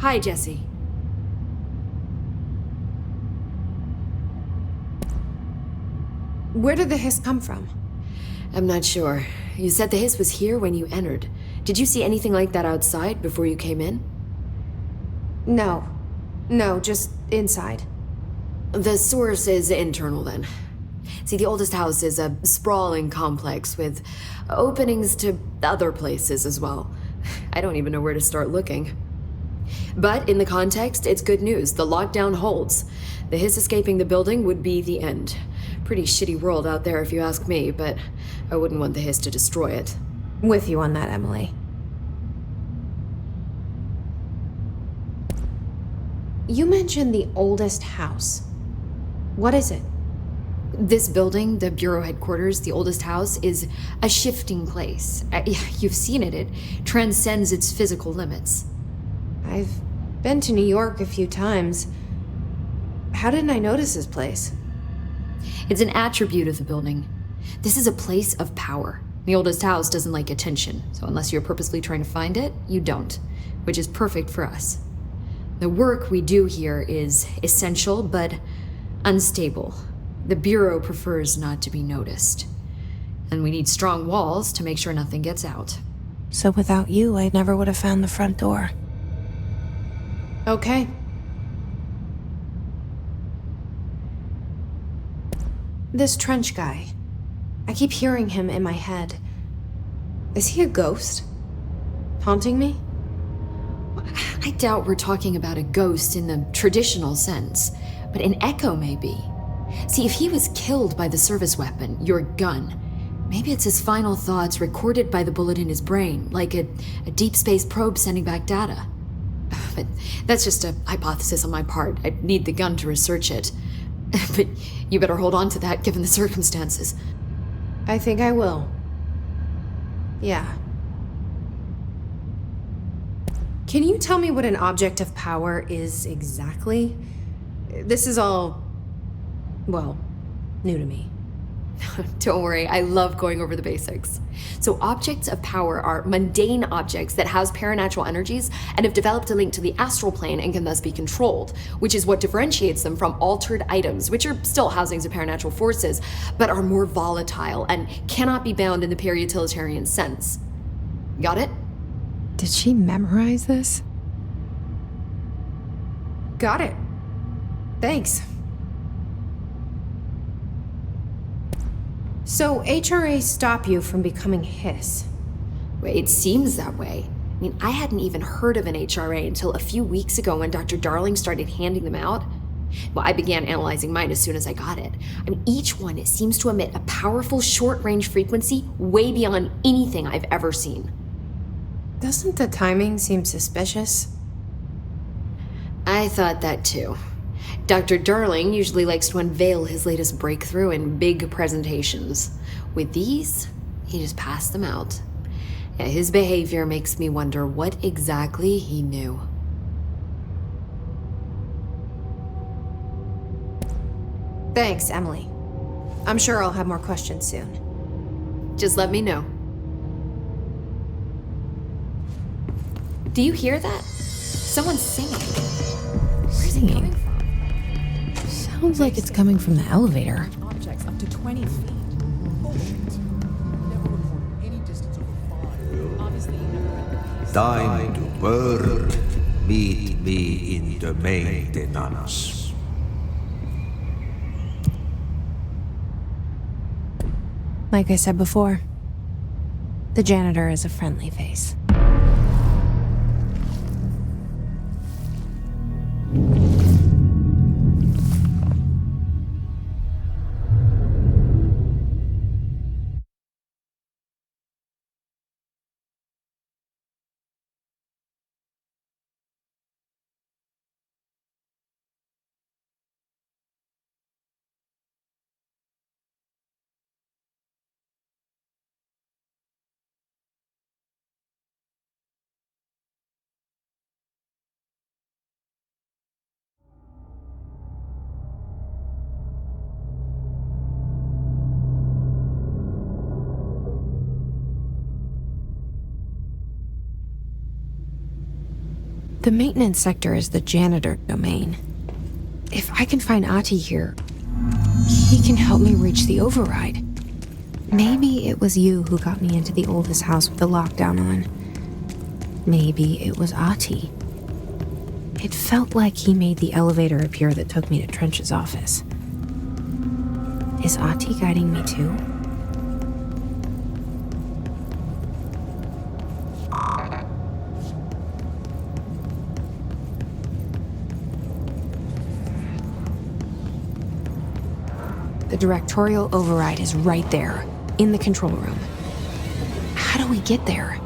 Hi, Jesse. Where did the hiss come from? I'm not sure. You said the hiss was here when you entered. Did you see anything like that outside before you came in? No. No, just inside. The source is internal, then. See, the oldest house is a sprawling complex with openings to other places as well. I don't even know where to start looking. But in the context, it's good news. The lockdown holds. The hiss escaping the building would be the end. Pretty shitty world out there if you ask me, but I wouldn't want the hiss to destroy it. With you on that, Emily. You mentioned the oldest house. What is it? This building, the Bureau headquarters, the oldest house, is a shifting place. You've seen it. It transcends its physical limits. I've been to New York a few times. How didn't I notice this place? It's an attribute of the building. This is a place of power. The oldest house doesn't like attention, so unless you're purposely trying to find it, you don't, which is perfect for us. The work we do here is essential, but unstable. The Bureau prefers not to be noticed. And we need strong walls to make sure nothing gets out. So without you, I never would have found the front door. Okay. This trench guy. I keep hearing him in my head. Is he a ghost? Haunting me? I doubt we're talking about a ghost in the traditional sense, but an echo maybe. See, if he was killed by the service weapon, your gun, maybe it's his final thoughts recorded by the bullet in his brain, like a deep space probe sending back data. But that's just a hypothesis on my part. I'd need the gun to research it. But you better hold on to that given the circumstances. I think I will. Yeah. Can you tell me what an object of power is exactly? This is all, well, new to me. Don't worry, I love going over the basics. So objects of power are mundane objects that house paranatural energies and have developed a link to the astral plane and can thus be controlled, which is what differentiates them from altered items, which are still housings of paranatural forces, but are more volatile and cannot be bound in the peri-utilitarian sense. Got it? Did she memorize this? Got it. Thanks. So HRA stop you from becoming Hiss? It seems that way. I mean, I hadn't even heard of an HRA until a few weeks ago when Dr. Darling started handing them out. Well, I began analyzing mine as soon as I got it. I mean, each one seems to emit a powerful short-range frequency way beyond anything I've ever seen. Doesn't the timing seem suspicious? I thought that too. Dr. Darling usually likes to unveil his latest breakthrough in big presentations. With these, he just passed them out. Yeah, his behavior makes me wonder what exactly he knew. Thanks, Emily. I'm sure I'll have more questions soon. Just let me know. Do you hear that? Someone's singing. Where's it coming from? Sounds like it's coming from the elevator. Objects up to 20 feet. Bullshit. Never reported any distance over 5. Obviously, you never read the piece. Time to burn. Meet me in the maintenance. Like I said before, the janitor is a friendly face. The maintenance sector is the janitor domain. If I can find Ahti here, he can help me reach the override. Maybe it was you who got me into the oldest house with the lockdown on. Maybe it was Ahti. It felt like he made the elevator appear that took me to Trench's office. Is Ahti guiding me too? The directorial override is right there, in the control room. How do we get there?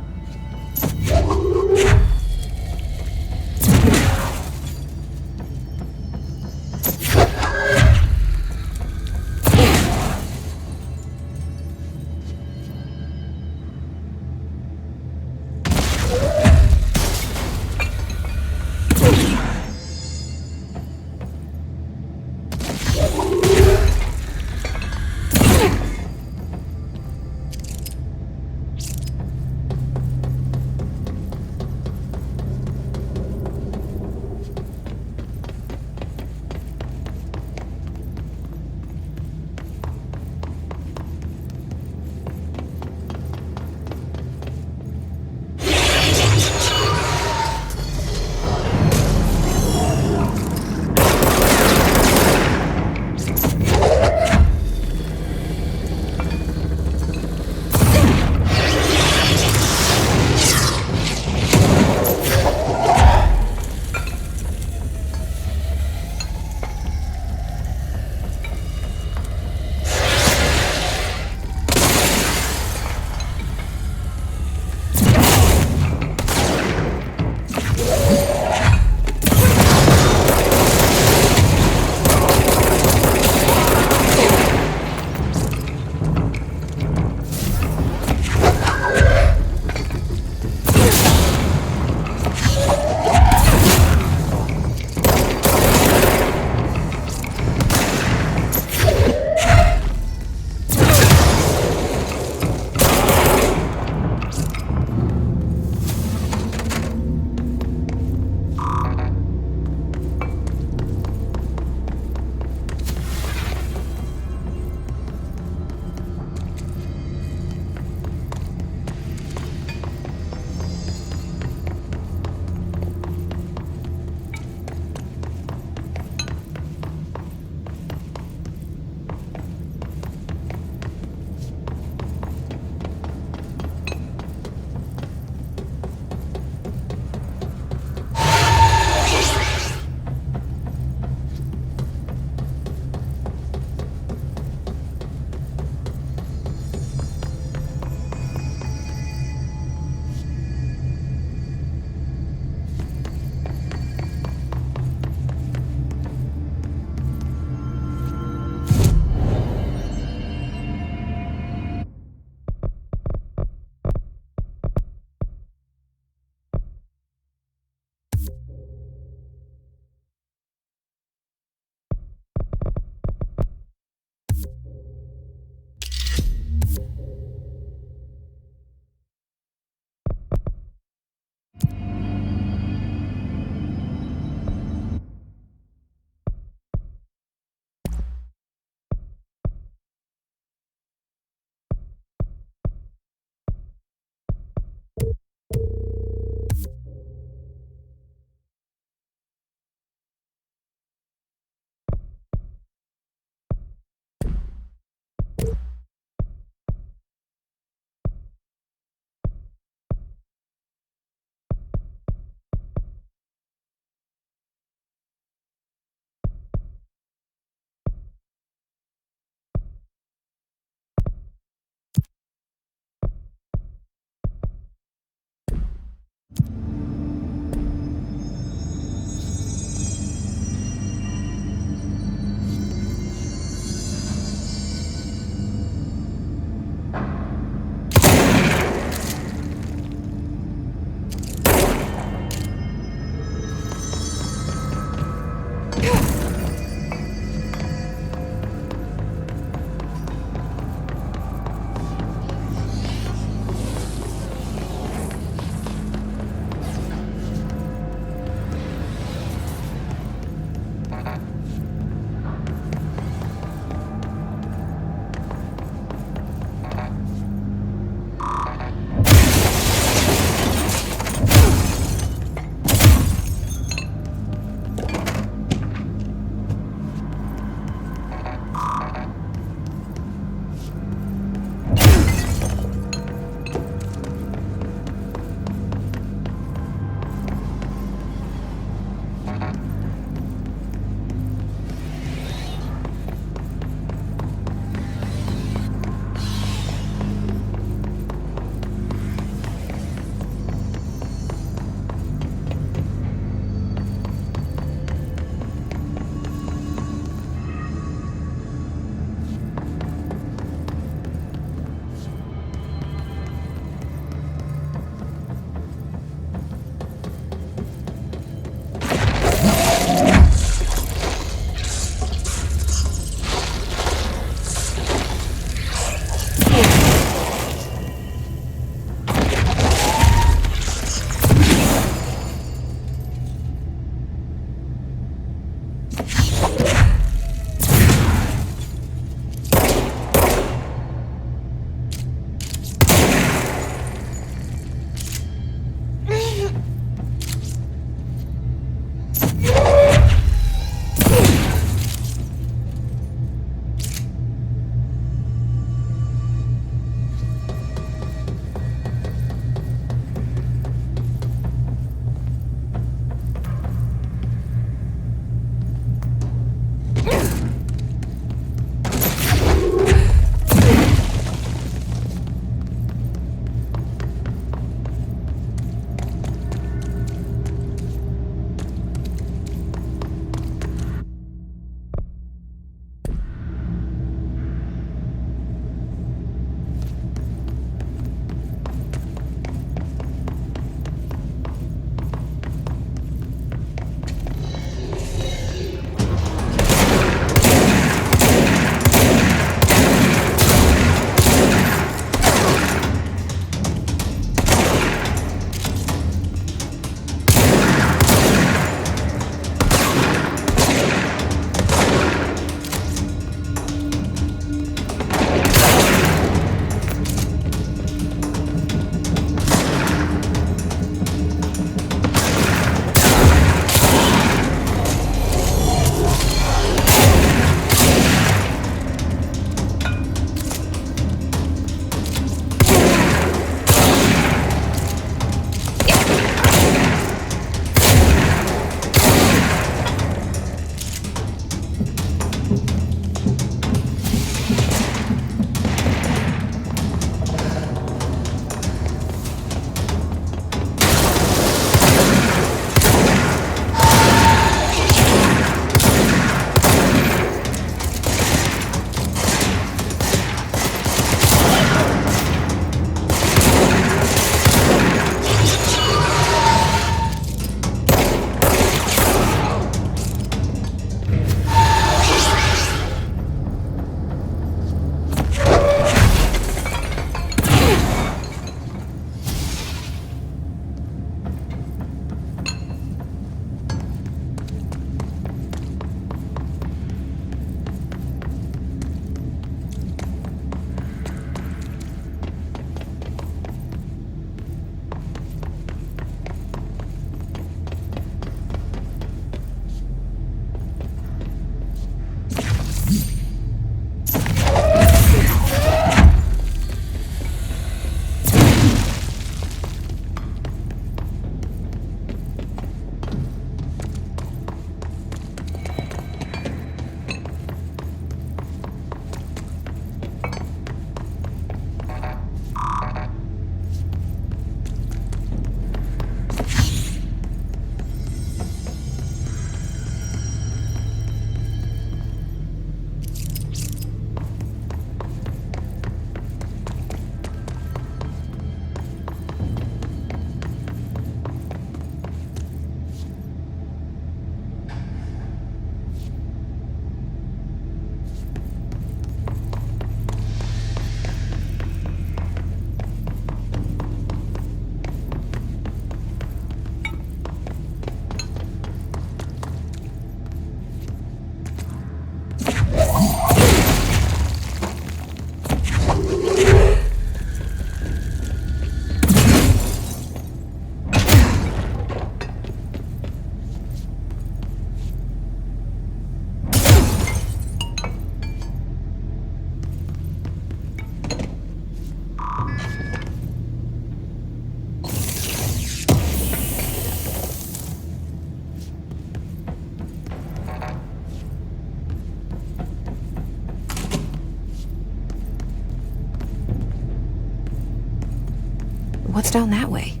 What's down that way?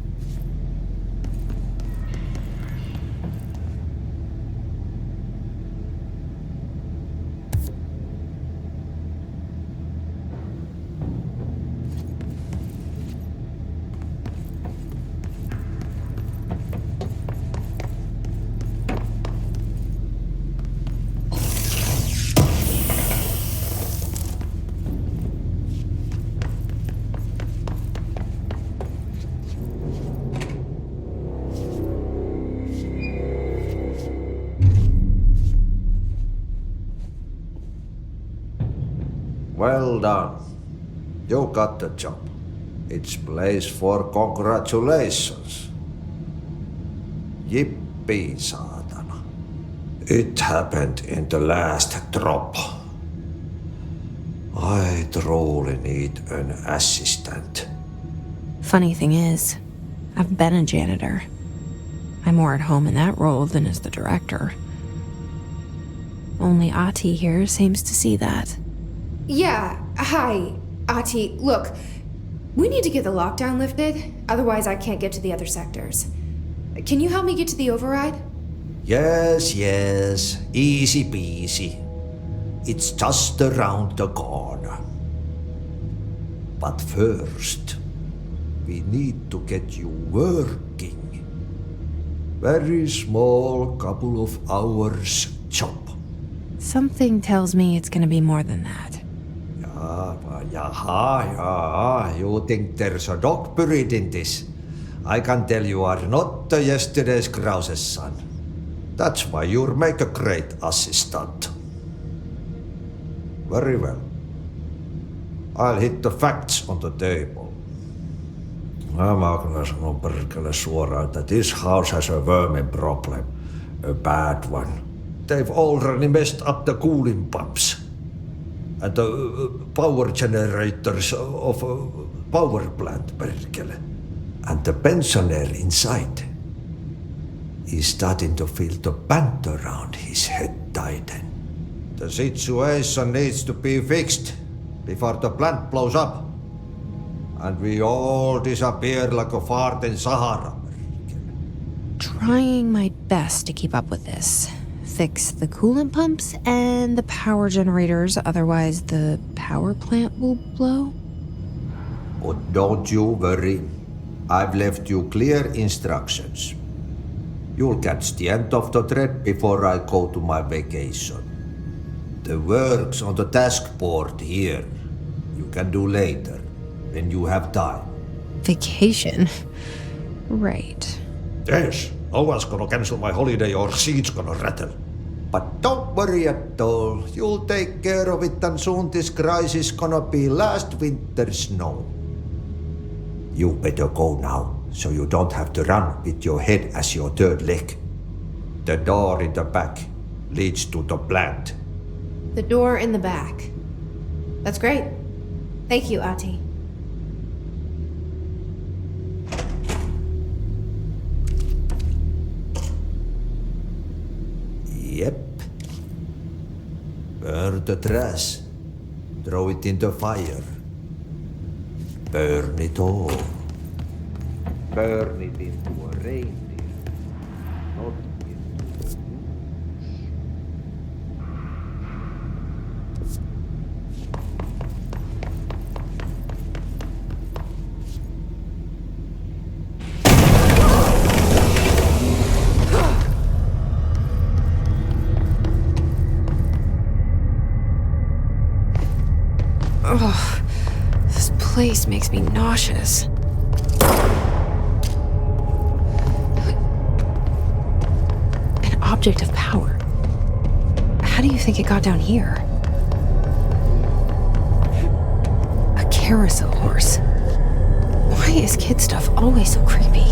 Well done. You got the job. It's place for congratulations. Yippee, saatana. It happened in the last drop. I truly need an assistant. Funny thing is, I've been a janitor. I'm more at home in that role than as the director. Only Ati here seems to see that. Yeah, hi, Ati. Look, we need to get the lockdown lifted, otherwise I can't get to the other sectors. Can you help me get to the override? Yes, easy peasy. It's just around the corner. But first, we need to get you working. Very small, couple of hours job. Something tells me it's gonna be more than that. Yaha, you think there's a dog buried in this? I can tell you are not the yesterday's Krause's son. That's why you'll make a great assistant. Very well. I'll hit the facts on the table. Mä kyllä sanon perkele suoraan, että this house has a vermin problem. A bad one. They've already messed up the cooling pumps. And the power generators of a power plant, perkele. And the pensioner inside is starting to feel the band around his head tighten. The situation needs to be fixed before the plant blows up. And we all disappear like a fart in Sahara. Trying my best to keep up with this. Fix the coolant pumps and the power generators, otherwise the power plant will blow. But don't you worry. I've left you clear instructions. You'll catch the end of the thread before I go to my vacation. The work's on the task board here. You can do later, when you have time. Vacation? Right. Yes, no one's gonna cancel my holiday or seat's gonna rattle. But don't worry at all. You'll take care of it and soon this crisis gonna be last winter's snow. You better go now, so you don't have to run with your head as your third leg. The door in the back leads to the plant. The door in the back. That's great. Thank you, Ati. Yep. Burn the trash. Throw it in the fire. Burn it all. Burn it into a reindeer, not into a goose. Ugh, this place makes me nauseous. An object of power. How do you think it got down here? A carousel horse. Why is kid stuff always so creepy?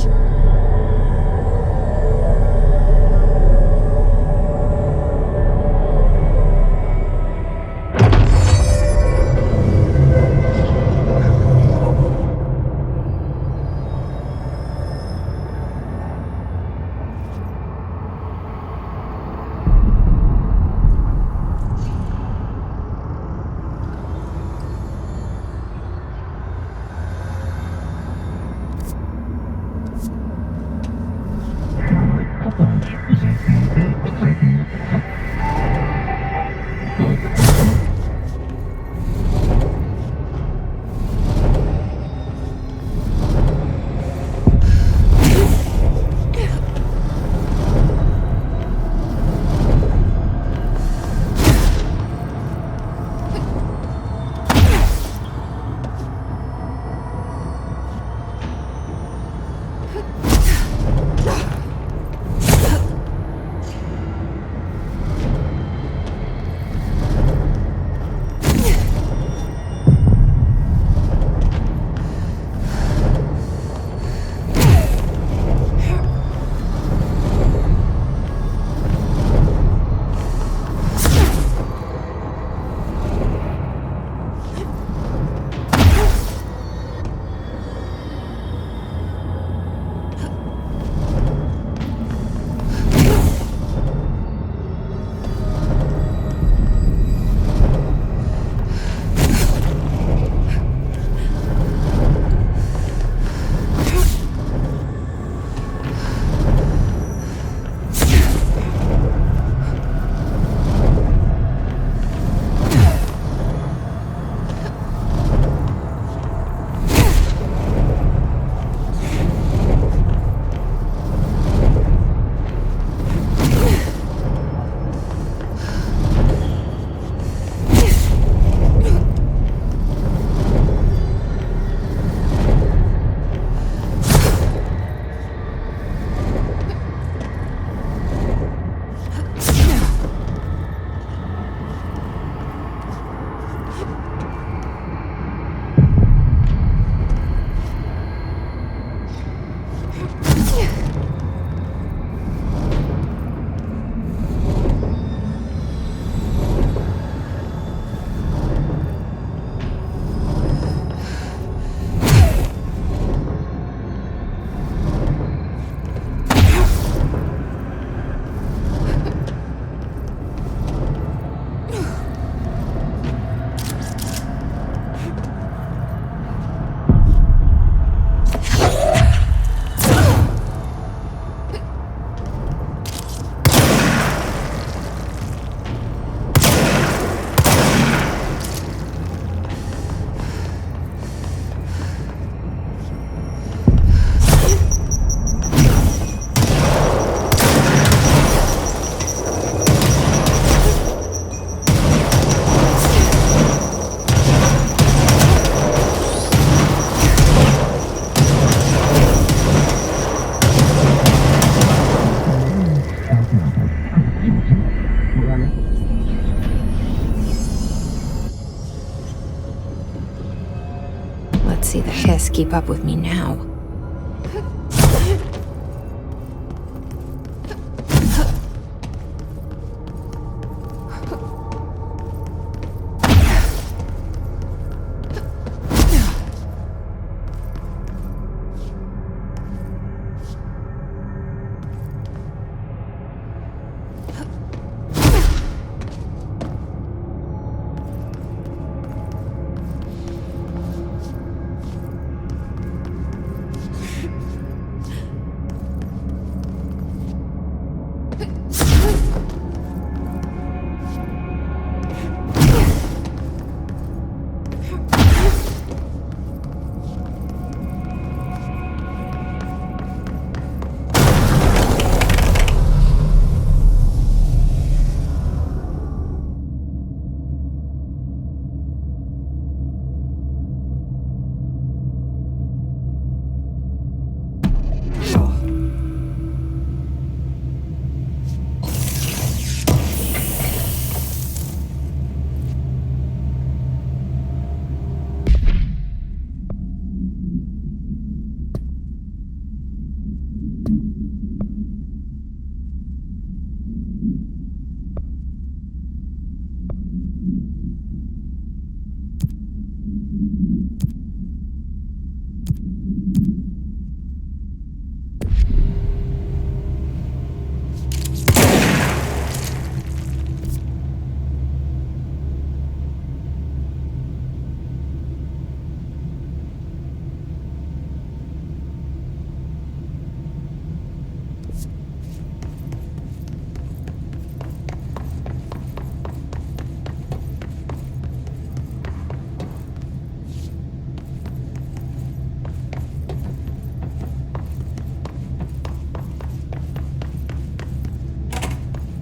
to keep up with me now.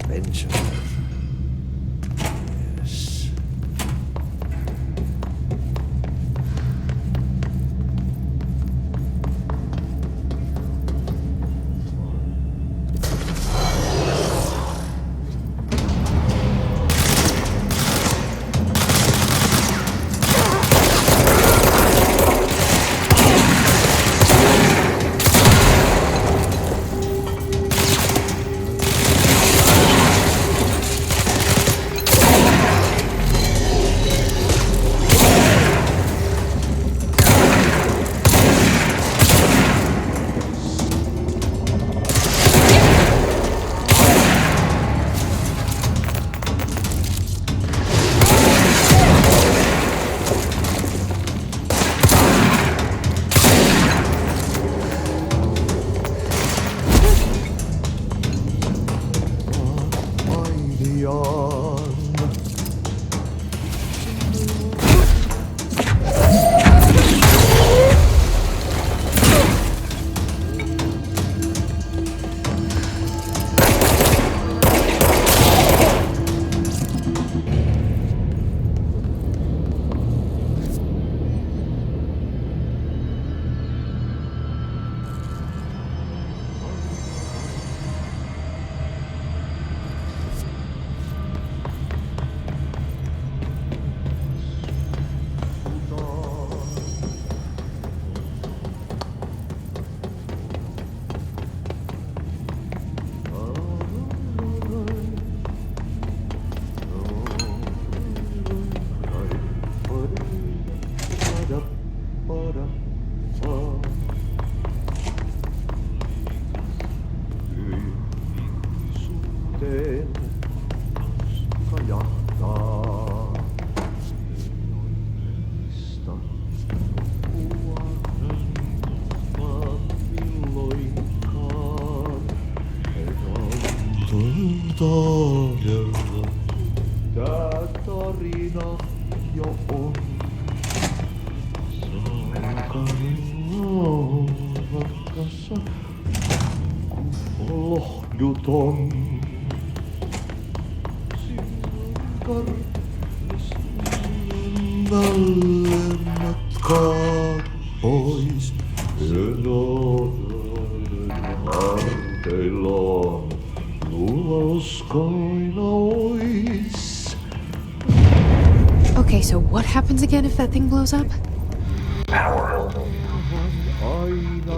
Benjamin. Yes. Tää tarina jo on. Ratkassa, kun lohduton. Sinnalle matkaa pois. Yön harteillaan luoskoina ois. Okay, so what happens again if that thing blows up? Power.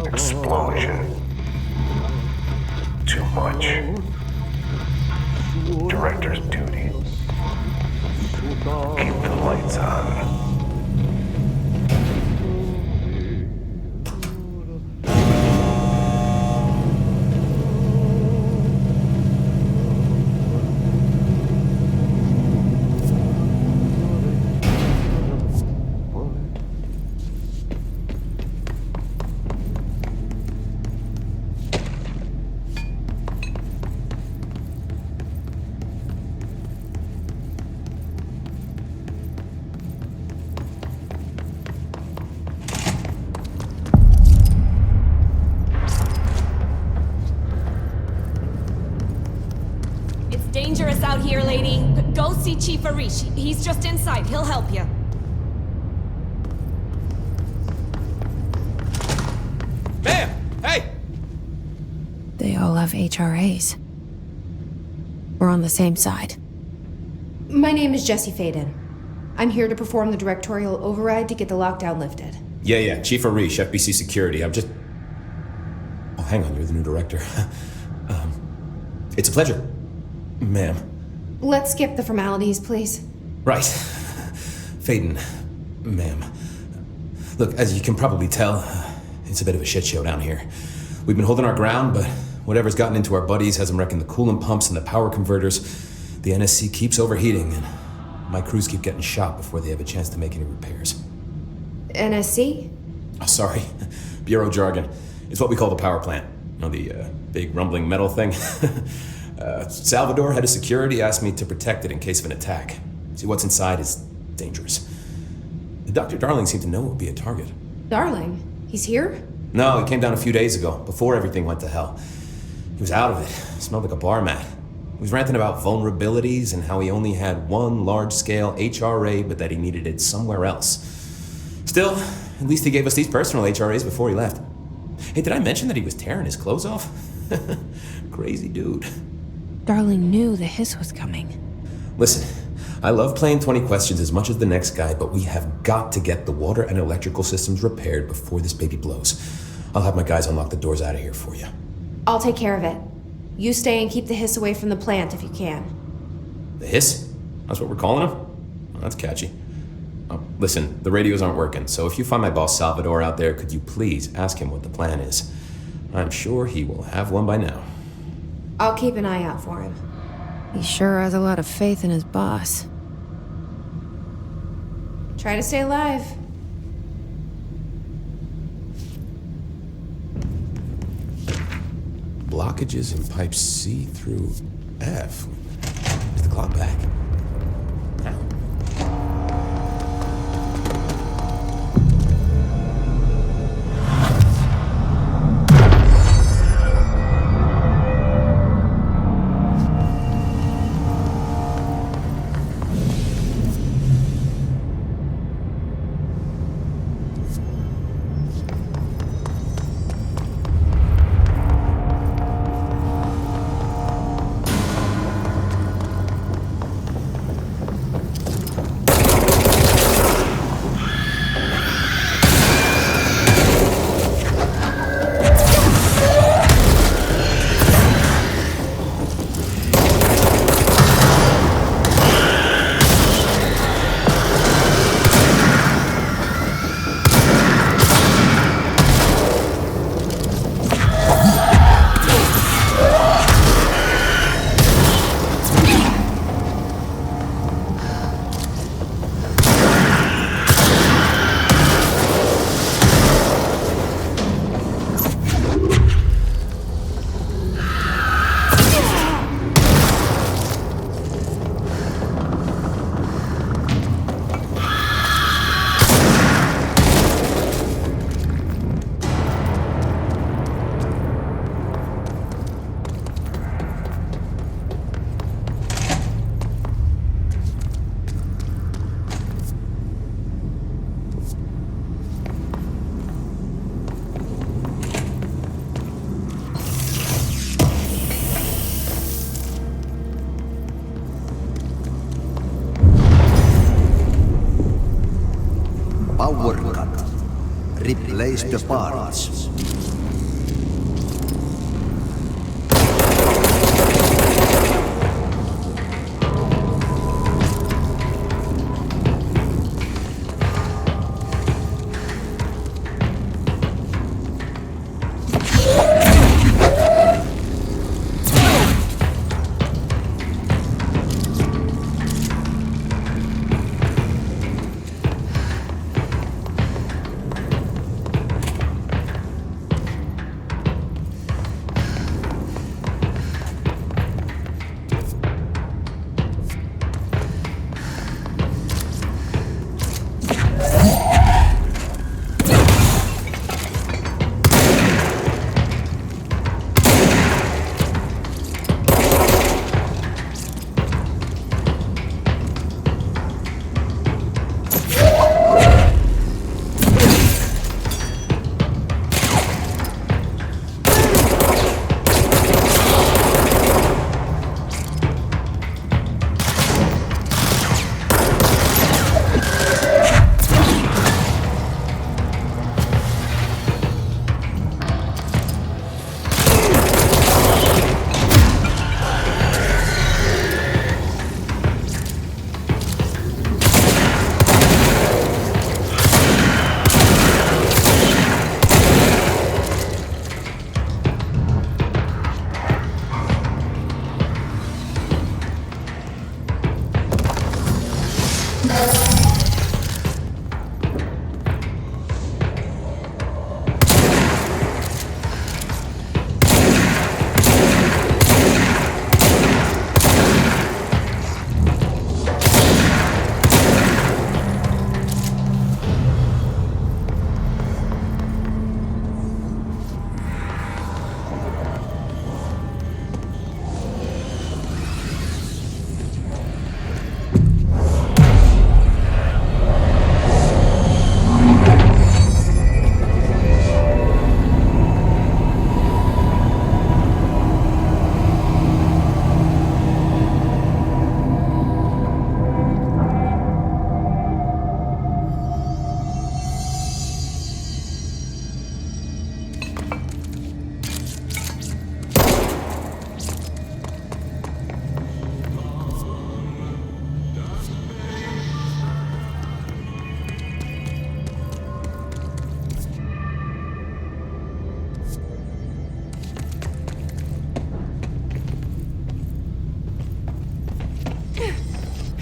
Explosion. Too much. Director's duty. Keep the lights on. Dangerous out here, lady. Go see Chief Arish. He's just inside. He'll help you. Ma'am! Hey! They all have HRAs. We're on the same side. My name is Jesse Faden. I'm here to perform the directorial override to get the lockdown lifted. Yeah, Chief Arish, FBC Security. I'm just... Oh, hang on, you're the new director. It's a pleasure. Ma'am. Let's skip the formalities, please. Right. Faden, ma'am. Look, as you can probably tell, it's a bit of a shit show down here. We've been holding our ground, but whatever's gotten into our buddies has them wrecking the coolant pumps and the power converters. The NSC keeps overheating, and my crews keep getting shot before they have a chance to make any repairs. NSC? Oh, sorry. Bureau jargon. It's what we call the power plant. You know, the big rumbling metal thing? Salvador, head of security, asked me to protect it in case of an attack. See, what's inside is dangerous. Dr. Darling seemed to know it would be a target. Darling? He's here? No, he came down a few days ago, before everything went to hell. He was out of it. Smelled like a bar mat. He was ranting about vulnerabilities and how he only had one large-scale HRA, but that he needed it somewhere else. Still, at least he gave us these personal HRAs before he left. Hey, did I mention that he was tearing his clothes off? Crazy dude. Darling knew the hiss was coming. Listen, I love playing 20 questions as much as the next guy, but we have got to get the water and electrical systems repaired before this baby blows. I'll have my guys unlock the doors out of here for you. I'll take care of it. You stay and keep the hiss away from the plant if you can. The hiss? That's what we're calling him? Oh, that's catchy. Oh, listen, the radios aren't working, so if you find my boss Salvador out there, could you please ask him what the plan is? I'm sure he will have one by now. I'll keep an eye out for him. He sure has a lot of faith in his boss. Try to stay alive. Blockages in pipes C through F. Is the clock back? How? Power cut. Replace the parts.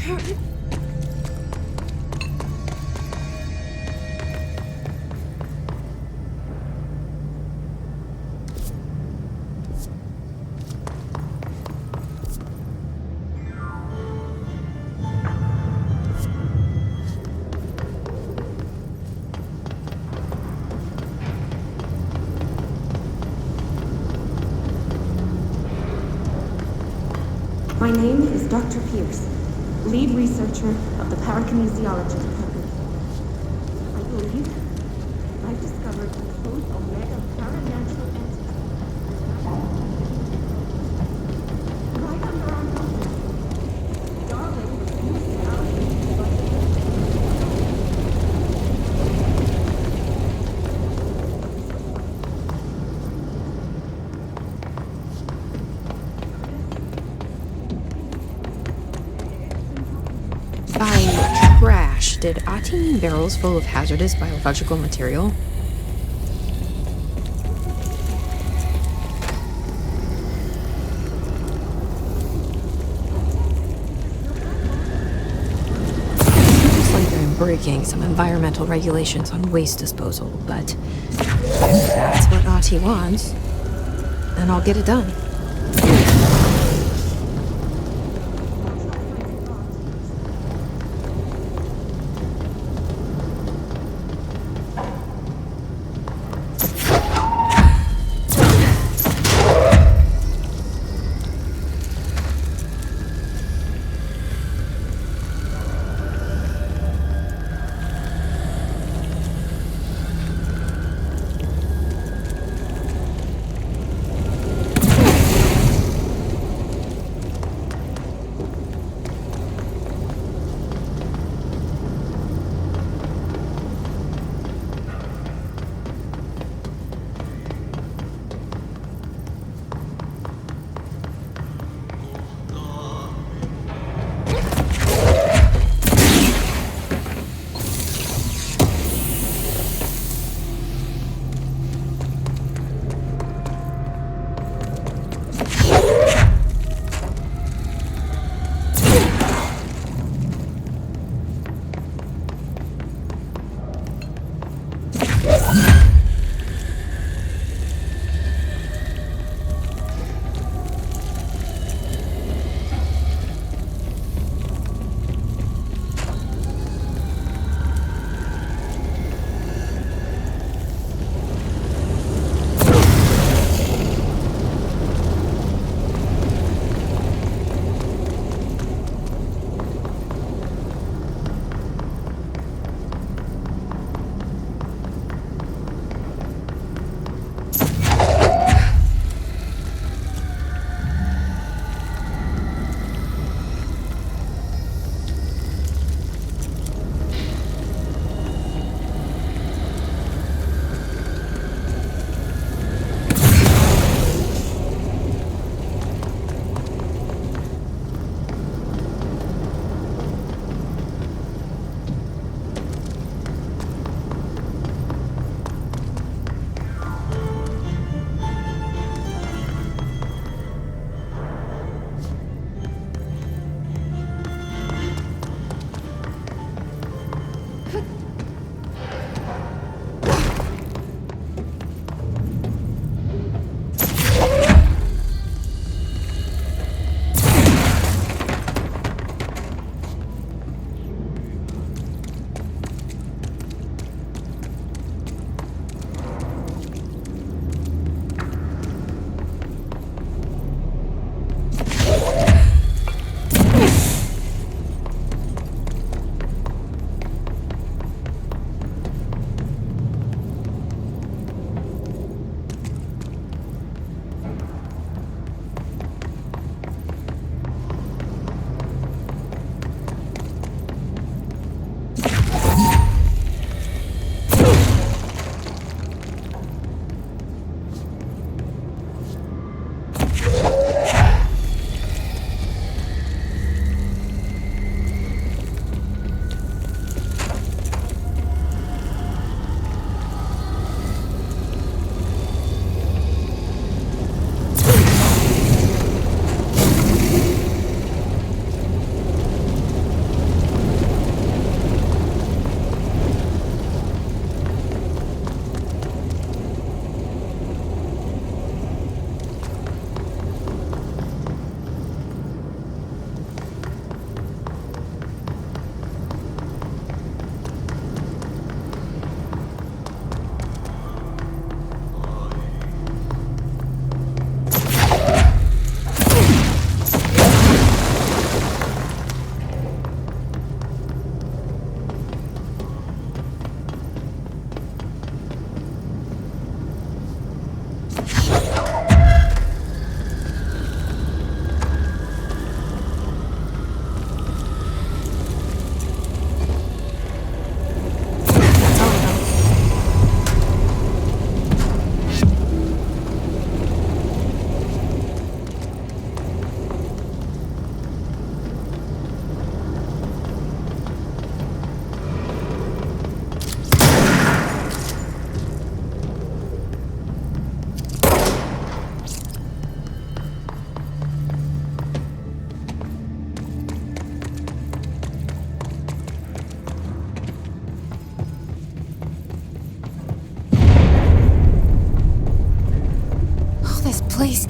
My name is Dr. Pierce, lead researcher of the Parakinesiology Department. I believe I've discovered a close omega paranatural entity. Right under our noses. Darwin refused our By trash, did Ati mean barrels full of hazardous biological material? Seems like I'm breaking some environmental regulations on waste disposal, but if that's what Ati wants, then I'll get it done.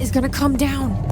He's gonna come down.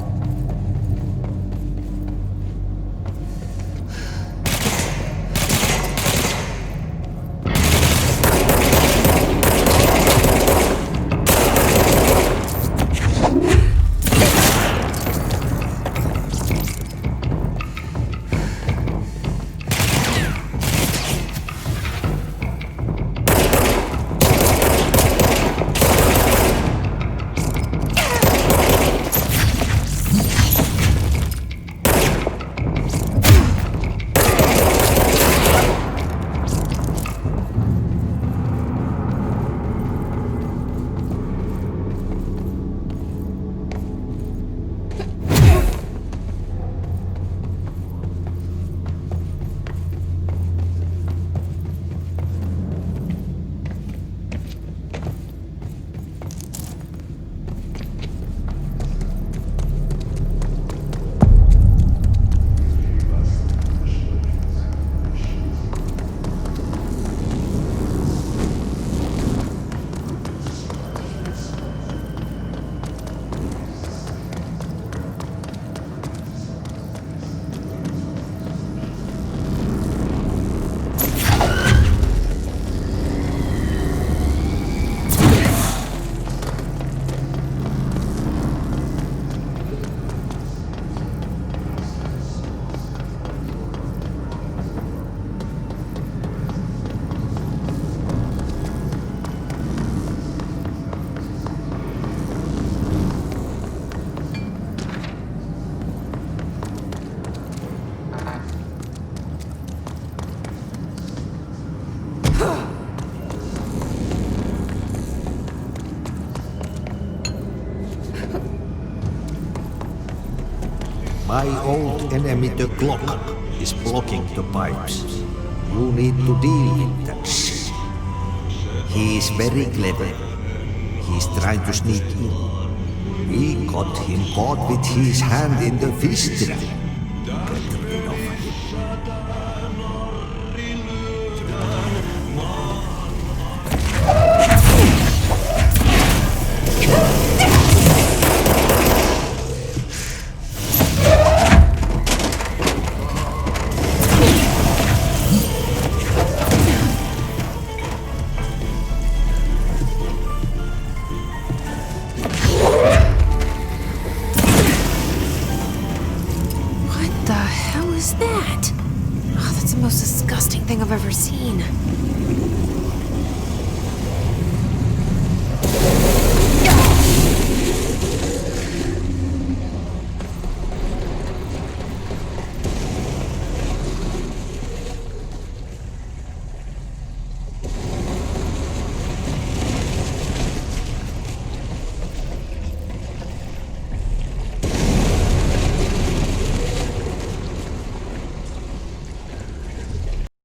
My old enemy, the clock, is blocking the pipes. You need to deal with that shit. He is very clever. He's trying to sneak in. We got him caught with his hand in the fish trap. Get rid of him. What the hell is that? Oh, that's the most disgusting thing I've ever seen.